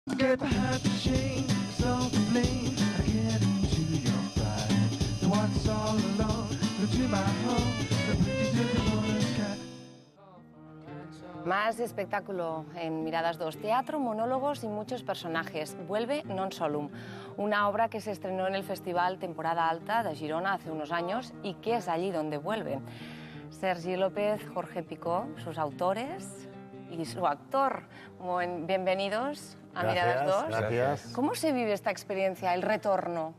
Get behind the chains of blame. I get into your pride. The ones all alone. Go to my home. The pretty little cat. Más espectáculo en Miradas 2. Teatro, monólogos y muchos personajes. Vuelve Non Solum, una obra que se estrenó en el Festival Temporada Alta de Girona hace unos años y que es allí donde vuelve. Sergi López, Jorge Picó, sus autores y su actor. Bienvenidos a Miradas 2. Gracias. ¿Cómo se vive esta experiencia, el retorno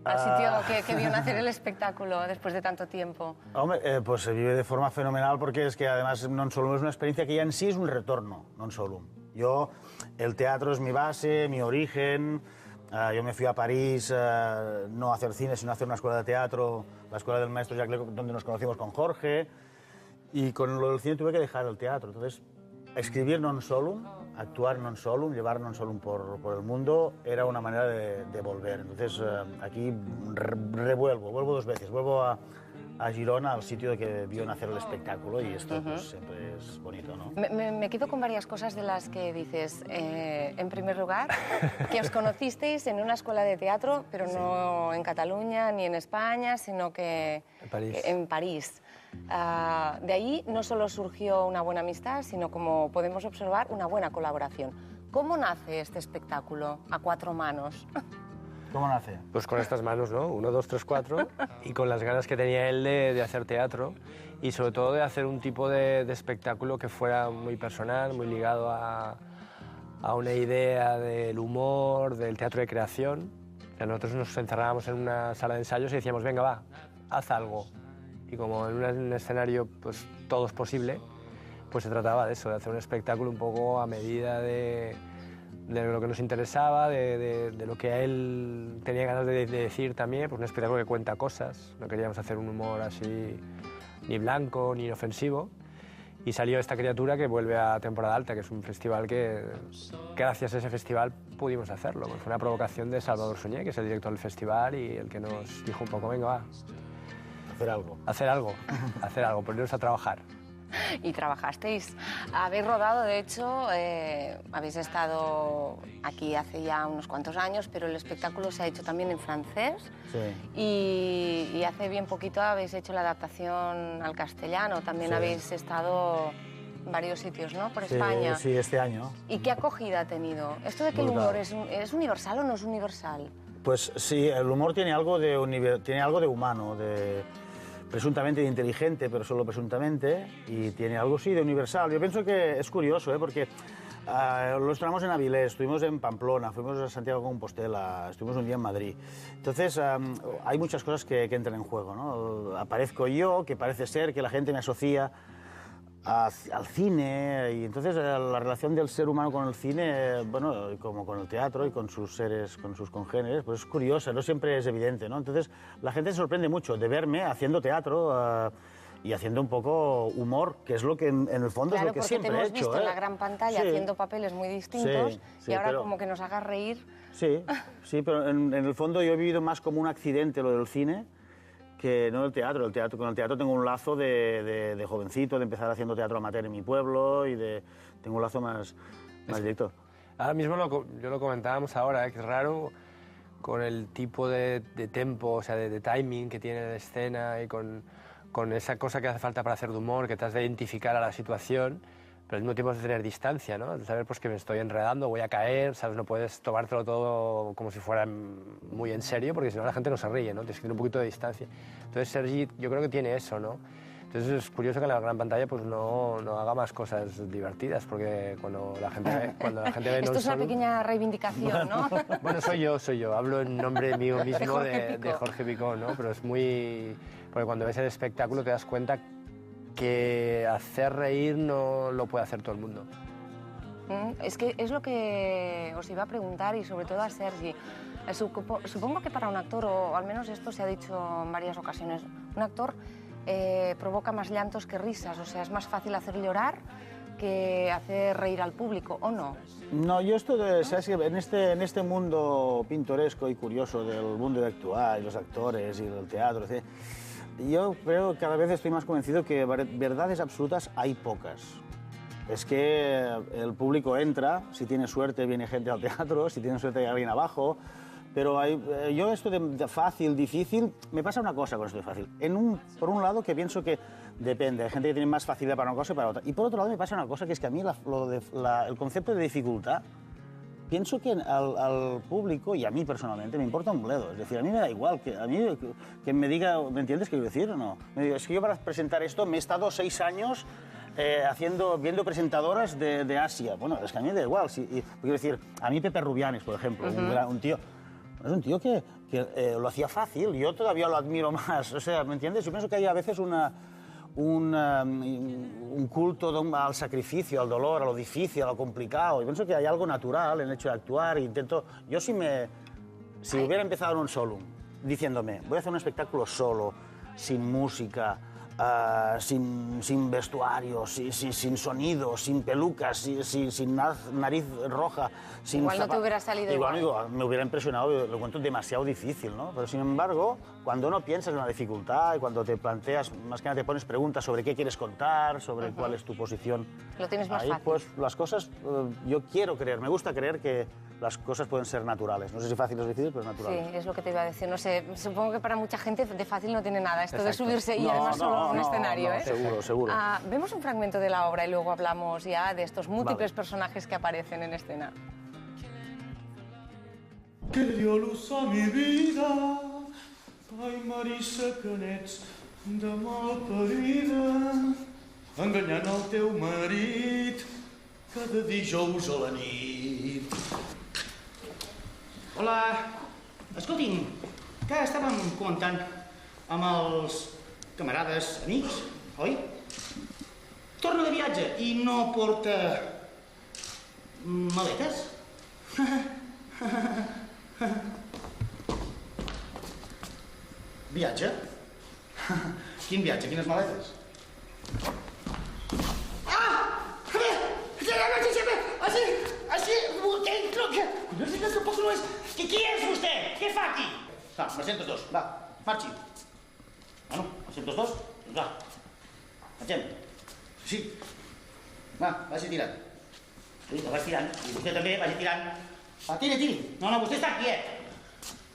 al sitio que vio nacer el espectáculo después de tanto tiempo? Hombre, pues se vive de forma fenomenal porque es que además Non Solum es una experiencia que ya en sí es un retorno, Non Solum. El teatro es mi base, mi origen. Yo me fui a París no a hacer cine, sino a hacer una escuela de teatro, la escuela del maestro Jacques Lecoq, donde nos conocimos con Jorge. Y con lo del cine tuve que dejar el teatro. Entonces, escribir Non Solum, actuar Non Solum, llevar Non Solum por el mundo, era una manera de volver. Entonces, aquí vuelvo dos veces. Vuelvo a Girona, al sitio que vio nacer el espectáculo, y esto pues, siempre es bonito, ¿no? Me quedo con varias cosas de las que dices. En primer lugar, que os conocisteis en una escuela de teatro, pero no en Cataluña ni en España, sino que en París. De ahí no solo surgió una buena amistad, sino, como podemos observar, una buena colaboración. ¿Cómo nace este espectáculo a cuatro manos? ¿Cómo nace? Pues con estas manos, ¿no? 1, 2, 3, 4, y con las ganas que tenía él de hacer teatro y sobre todo de hacer un tipo de espectáculo que fuera muy personal, muy ligado a una idea del humor, del teatro de creación. Nosotros nos encerrábamos en una sala de ensayos y decíamos, venga, va, haz algo. Y como en un escenario pues todo es posible, pues se trataba de eso, de hacer un espectáculo un poco a medida de lo que nos interesaba, de lo que a él tenía ganas de decir también, pues un espectáculo que cuenta cosas. No queríamos hacer un humor así ni blanco ni inofensivo. Y salió esta criatura que vuelve a Temporada Alta, que es un festival que, gracias a ese festival, pudimos hacerlo. Fue una provocación de Salvador Suñé, que es el director del festival y el que nos dijo un poco, venga, va. Hacer algo, ponernos a trabajar. Y trabajasteis. Habéis rodado, de hecho, habéis estado aquí hace ya unos cuantos años, pero el espectáculo se ha hecho también en francés. Sí. Y hace bien poquito habéis hecho la adaptación al castellano. También Sí. habéis estado en varios sitios, ¿no? Por España. Sí, este año. ¿Y qué acogida ha tenido? ¿Esto de que el humor es universal o no es universal? Pues sí, el humor tiene algo de humano, presuntamente de inteligente, pero solo presuntamente, y tiene algo, sí, de universal. Yo pienso que es curioso, porque lo estrenamos en Avilés, estuvimos en Pamplona, fuimos a Santiago de Compostela, estuvimos un día en Madrid. Entonces, hay muchas cosas que entran en juego, ¿no? Aparezco yo, que parece ser que la gente me asocia al cine, y entonces la relación del ser humano con el cine, bueno, como con el teatro y con sus seres, con sus congéneres, pues es curiosa, no siempre es evidente, ¿no? Entonces la gente se sorprende mucho de verme haciendo teatro y haciendo un poco humor, que es lo que en el fondo es lo que siempre he hecho. Claro, porque te hemos visto en la gran pantalla haciendo papeles muy distintos, y ahora pero, como que nos hagas reír. Sí, pero en el fondo yo he vivido más como un accidente lo del cine que no el teatro. Con el teatro tengo un lazo de jovencito, de empezar haciendo teatro amateur en mi pueblo, y tengo un lazo más directo. Ahora mismo yo lo comentábamos ahora, que es raro con el tipo de tempo, o sea, de timing que tiene la escena y con esa cosa que hace falta para hacer de humor, que te has de identificar a la situación, pero al mismo tiempo es de tener distancia, ¿no? De saber pues, que me estoy enredando, voy a caer, ¿sabes? No puedes tomártelo todo como si fuera muy en serio, porque si no la gente no se ríe, ¿no? Tienes que tener un poquito de distancia. Entonces Sergi yo creo que tiene eso, ¿no? Entonces es curioso que en la gran pantalla pues no haga más cosas divertidas, porque cuando la gente ve Esto es una pequeña reivindicación, ¿no? Bueno, soy yo, hablo en nombre mío mismo de Jorge Picó, ¿no? Pero es muy... Porque cuando ves el espectáculo te das cuenta que hacer reír no lo puede hacer todo el mundo. Es que es lo que os iba a preguntar, y sobre todo a Sergi. Supongo que para un actor, o al menos esto se ha dicho en varias ocasiones, un actor provoca más llantos que risas, o sea, es más fácil hacer llorar que hacer reír al público, ¿o no? No, yo ¿sabes? En este mundo pintoresco y curioso del mundo de actuar, y los actores y el teatro, etc., yo creo que cada vez estoy más convencido que verdades absolutas hay pocas. es que el público entra, si tiene suerte viene gente al teatro, si tiene suerte hay alguien abajo, pero yo esto de fácil, difícil, me pasa una cosa con esto de fácil. Por un lado que pienso que depende, hay gente que tiene más facilidad para una cosa y para otra, y por otro lado me pasa una cosa que es que a mí el concepto de dificultad, pienso que al público y a mí personalmente me importa un bledo. Es decir, a mí me da igual que me diga, ¿me entiendes qué quiero decir o no? Me digo, es que yo para presentar esto me he estado 6 años viendo presentadoras de Asia. Bueno, es que a mí me da igual. Quiero decir, a mí Pepe Rubianes, por ejemplo, un tío... Es un tío que lo hacía fácil, yo todavía lo admiro más. O sea, ¿me entiendes? Yo pienso que hay a veces un culto al sacrificio, al dolor, a lo difícil, a lo complicado. Yo pienso que hay algo natural en el hecho de actuar. Yo si hubiera empezado en un solum, diciéndome, voy a hacer un espectáculo solo, sin música, sin vestuario, sin sonido, sin pelucas, sin nariz roja, sin igual no te hubiera salido igual. Me hubiera impresionado, lo encuentro demasiado difícil, ¿no? Pero sin embargo, cuando no piensas en la dificultad y cuando te planteas, más que nada te pones preguntas sobre qué quieres contar, sobre cuál es tu posición, lo tienes más fácil. Pues las cosas, yo quiero creer, me gusta creer que las cosas pueden ser naturales. No sé si fácil o difícil, pero naturales. Sí, es lo que te iba a decir. No sé, supongo que para mucha gente de fácil no tiene nada esto Exacto. de subirse y además solo un escenario, ¿eh? Seguro. Vemos un fragmento de la obra y luego hablamos ya de estos múltiples personajes que aparecen en escena. Que dio luz a mi vida, ai Marissa que n'ets de malparida, enganyant el teu marit cada dijous a la nit. Hola, escolti'm, que estàvem comentant amb els camarades, amics, oi? Torna de viatge i no porta maletes? Viatge? Quin viatge? Quines maletes? Ah! Tampoc no és... Qui és vostè? Què fa aquí? Va, Mercè dos, va, marxi. Bueno, Mercè dos, doncs va. Marxem. Sí. Va, vagi tirant. Sí, la vaig tirant. I vostè també, vagi tirant. Va, tiri. No, vostè està quiet.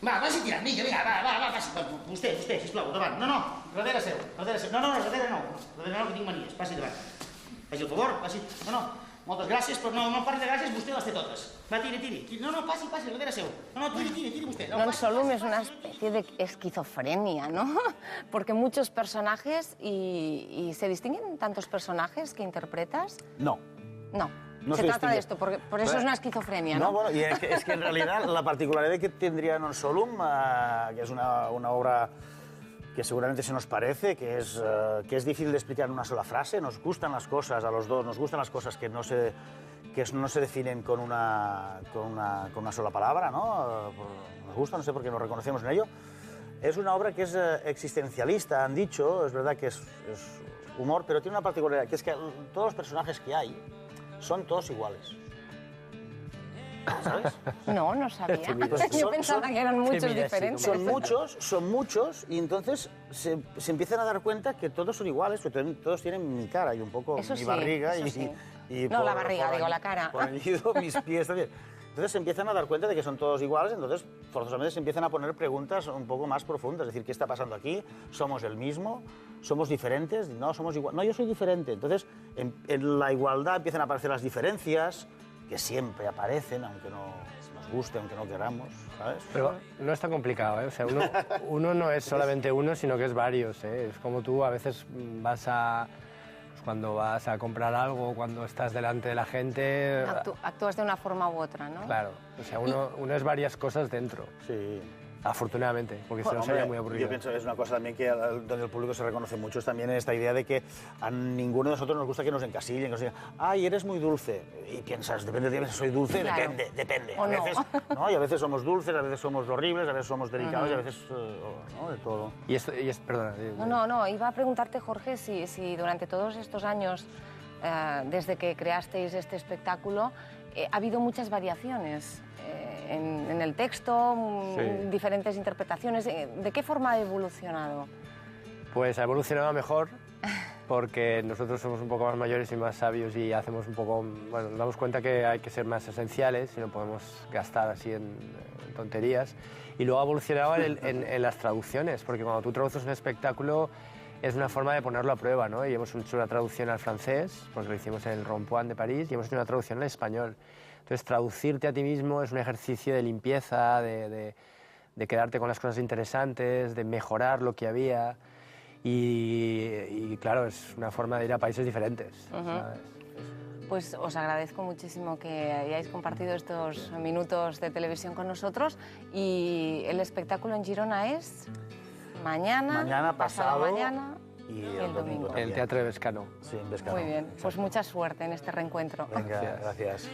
Va, vagi tirant, vinga, va, passi. Vostè, sisplau, davant. No, darrere seu. No, darrere no, que tinc manies. Passi davant. Faci el favor, passi. No, moltes gràcies, però no parli de gràcies, vostè les té totes. Va, tiri. No, passi, darrere seu. No, tiri vostè. No, Solum es una especie de esquizofrenia, ¿no? Porque muchos personajes y ¿se distinguen tantos personajes que interpretas? No. Se trata de esto, por eso es una esquizofrenia, ¿no? No, bueno, y es que en realidad la particularidad que tendría Non Solum, que es una obra que seguramente se nos parece, que es difícil de explicar en una sola frase. Nos gustan las cosas a los dos, nos gustan las cosas que no se definen con una sola palabra, ¿no? Nos gusta, no sé por qué nos reconocemos en ello. Es una obra que es existencialista, han dicho, es verdad que es humor, pero tiene una particularidad, que es que todos los personajes que hay son todos iguales. ¿Sabes? No sabía. Yo pensaba que eran muchos diferentes. Son muchos, y entonces se empiezan a dar cuenta que todos son iguales, que todos tienen mi cara y un poco mi barriga. No, la barriga, digo, la cara. Por añadido, mis pies también. Entonces se empiezan a dar cuenta de que son todos iguales, entonces forzosamente se empiezan a poner preguntas un poco más profundas, es decir, ¿qué está pasando aquí? ¿Somos el mismo? ¿Somos diferentes? No, somos iguales. No, yo soy diferente. Entonces, en la igualdad empiezan a aparecer las diferencias, que siempre aparecen, aunque no nos guste, aunque no queramos, ¿sabes? Pero no es tan complicado, ¿eh? O sea, uno no es solamente uno, sino que es varios, ¿eh? Es como tú a veces cuando vas a comprar algo, cuando estás delante de la gente... Actúas de una forma u otra, ¿no? Claro, o sea, uno es varias cosas dentro. Sí. Afortunadamente, porque si no sería muy aburrido. Yo pienso que es una cosa también que donde el público se reconoce mucho, es también en esta idea de que a ninguno de nosotros nos gusta que nos encasillen, que nos digan, ay, eres muy dulce. Y piensas, depende de si soy dulce, claro. Depende. A veces, ¿no? Y a veces somos dulces, a veces somos horribles, a veces somos delicados y a veces ¿no? De todo. Perdona. No, iba a preguntarte, Jorge, si durante todos estos años, desde que creasteis este espectáculo, ha habido muchas variaciones en el texto, diferentes interpretaciones. ¿De qué forma ha evolucionado? Pues ha evolucionado mejor, porque nosotros somos un poco más mayores y más sabios y hacemos un poco, bueno, nos damos cuenta que hay que ser más esenciales y no podemos gastar así en tonterías. Y luego ha evolucionado en las traducciones, porque cuando tú traduces un espectáculo es una forma de ponerlo a prueba, ¿no? Y hemos hecho una traducción al francés, porque lo hicimos en el Rond-Point de París, y hemos hecho una traducción al español. Entonces, traducirte a ti mismo es un ejercicio de limpieza, de quedarte con las cosas interesantes, de mejorar lo que había. Y claro, es una forma de ir a países diferentes. ¿Sabes? Pues os agradezco muchísimo que hayáis compartido estos minutos de televisión con nosotros. Y el espectáculo en Girona es mañana, pasado mañana y el domingo. El Teatre Vescano. Sí, en Vescano. Muy bien, pues mucha suerte en este reencuentro. Venga, gracias.